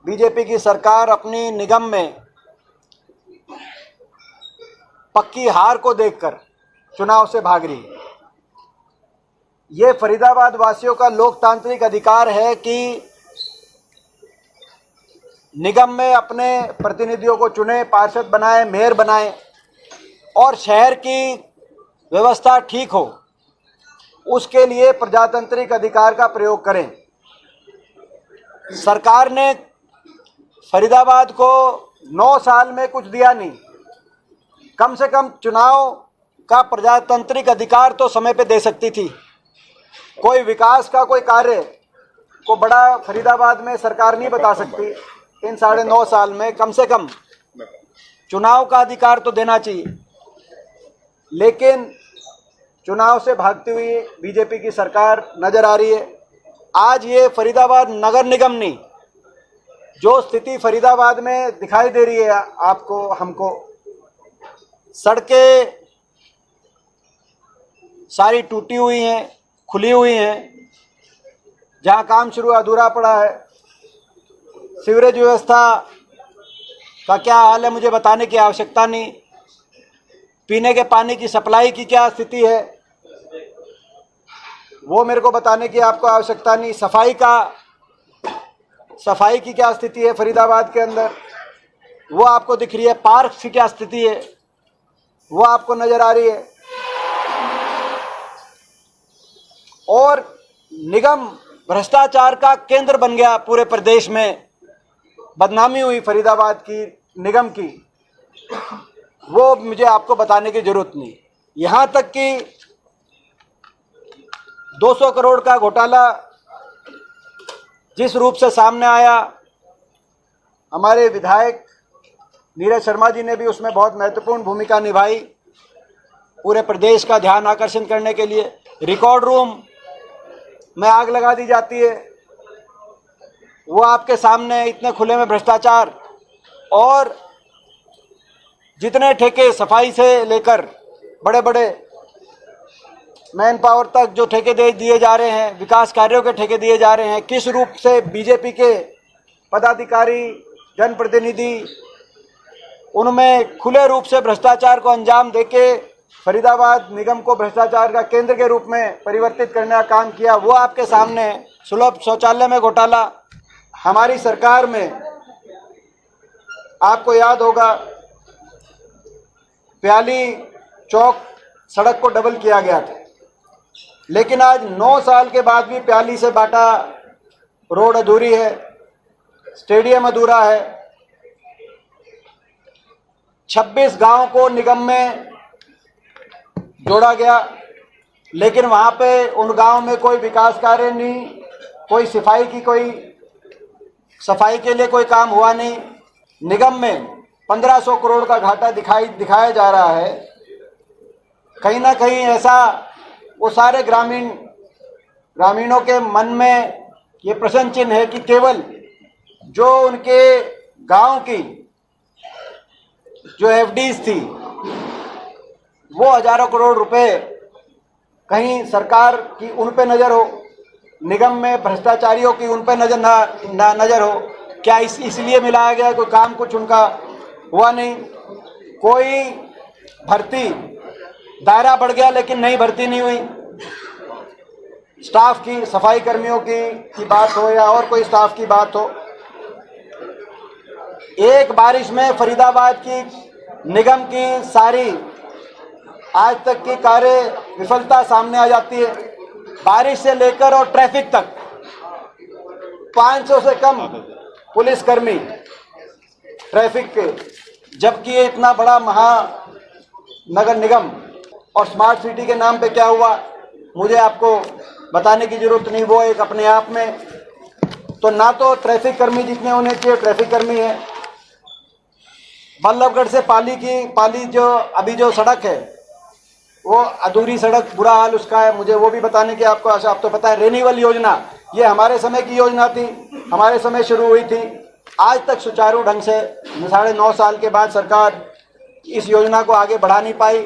BJP की सरकार अपनी निगम में पक्की हार को देखकर चुनाव से भाग रही है। ये फरीदाबाद वासियों का लोकतांत्रिक अधिकार है कि निगम में अपने प्रतिनिधियों को चुने, पार्षद बनाए, मेयर बनाए और शहर की व्यवस्था ठीक हो, उसके लिए प्रजातांत्रिक अधिकार का प्रयोग करें। सरकार ने फरीदाबाद को 9 साल में कुछ दिया नहीं, कम से कम चुनाव का प्रजातांत्रिक अधिकार तो समय पे दे सकती थी। कोई विकास का कोई कार्य को बड़ा फरीदाबाद में सरकार नहीं बता सकती। इन 9.5 साल में कम से कम चुनाव का अधिकार तो देना चाहिए, लेकिन चुनाव से भागती हुई बीजेपी की सरकार नजर आ रही है। आज ये फरीदाबाद नगर निगम नहीं, जो स्थिति फरीदाबाद में दिखाई दे रही है आपको, हमको, सड़कें सारी टूटी हुई हैं, खुली हुई हैं, जहां काम शुरू अधूरा पड़ा है। सीवरेज व्यवस्था का क्या हाल है मुझे बताने की आवश्यकता नहीं। पीने के पानी की सप्लाई की क्या स्थिति है वो मेरे को बताने की आपको आवश्यकता नहीं। सफाई की क्या स्थिति है फरीदाबाद के अंदर वो आपको दिख रही है। पार्क की क्या स्थिति है वो आपको नजर आ रही है। और निगम भ्रष्टाचार का केंद्र बन गया, पूरे प्रदेश में बदनामी हुई फरीदाबाद की निगम की, वो मुझे आपको बताने की जरूरत नहीं। यहां तक कि 200 करोड़ का घोटाला जिस रूप से सामने आया, हमारे विधायक नीरज शर्मा जी ने भी उसमें बहुत महत्वपूर्ण भूमिका निभाई, पूरे प्रदेश का ध्यान आकर्षण करने के लिए। रिकॉर्ड रूम में आग लगा दी जाती है, वो आपके सामने इतने खुले में भ्रष्टाचार। और जितने ठेके सफाई से लेकर बड़े बड़े मैन पावर तक जो ठेके दे दिए जा रहे हैं, विकास कार्यों के ठेके दिए जा रहे हैं, किस रूप से बीजेपी के पदाधिकारी, जनप्रतिनिधि उनमें खुले रूप से भ्रष्टाचार को अंजाम देके फरीदाबाद निगम को भ्रष्टाचार का केंद्र के रूप में परिवर्तित करने का काम किया, वो आपके सामने है। सुलभ शौचालय में घोटाला हमारी सरकार में, आपको याद होगा, प्याली चौक सड़क को डबल किया गया था, लेकिन आज 9 साल के बाद भी प्याली से बाटा रोड अधूरी है, स्टेडियम अधूरा है। 26 गांव को निगम में जोड़ा गया, लेकिन वहां पे उन गांव में कोई विकास कार्य नहीं, कोई सफाई के लिए कोई काम हुआ नहीं। निगम में 1500 करोड़ का घाटा दिखाया जा रहा है। कहीं ना कहीं ऐसा वो सारे ग्रामीणों के मन में ये प्रश्न चिन्ह है कि केवल जो उनके गांव की जो एफडीज थी वो हजारों करोड़ रुपए, कहीं सरकार की उन पे नजर हो, निगम में भ्रष्टाचारियों की उन पे नजर हो। क्या इसलिए मिलाया गया? कोई काम कुछ उनका हुआ नहीं। कोई भर्ती, दायरा बढ़ गया लेकिन नई भर्ती नहीं हुई। स्टाफ की, सफाई कर्मियों की बात हो या और कोई स्टाफ की बात हो, एक बारिश में फरीदाबाद की निगम की सारी आज तक की कार्य विफलता सामने आ जाती है। बारिश से लेकर और ट्रैफिक तक 500 से कम पुलिसकर्मी ट्रैफिक के, जबकि ये इतना बड़ा महानगर निगम और स्मार्ट सिटी के नाम पे क्या हुआ मुझे आपको बताने की जरूरत नहीं। वो एक अपने आप में तो ना तो ट्रैफिक कर्मी जितने होने चाहिए ट्रैफिक कर्मी है। बल्लभगढ़ से पाली जो अभी जो सड़क है वो अधूरी सड़क, बुरा हाल उसका है। मुझे वो भी बताने की आपको आशा। आप तो पता है रेन्यूअल योजना, ये हमारे समय की योजना थी, हमारे समय शुरू हुई थी, आज तक सुचारू ढंग से 9.5 साल के बाद सरकार इस योजना को आगे बढ़ा नहीं पाई।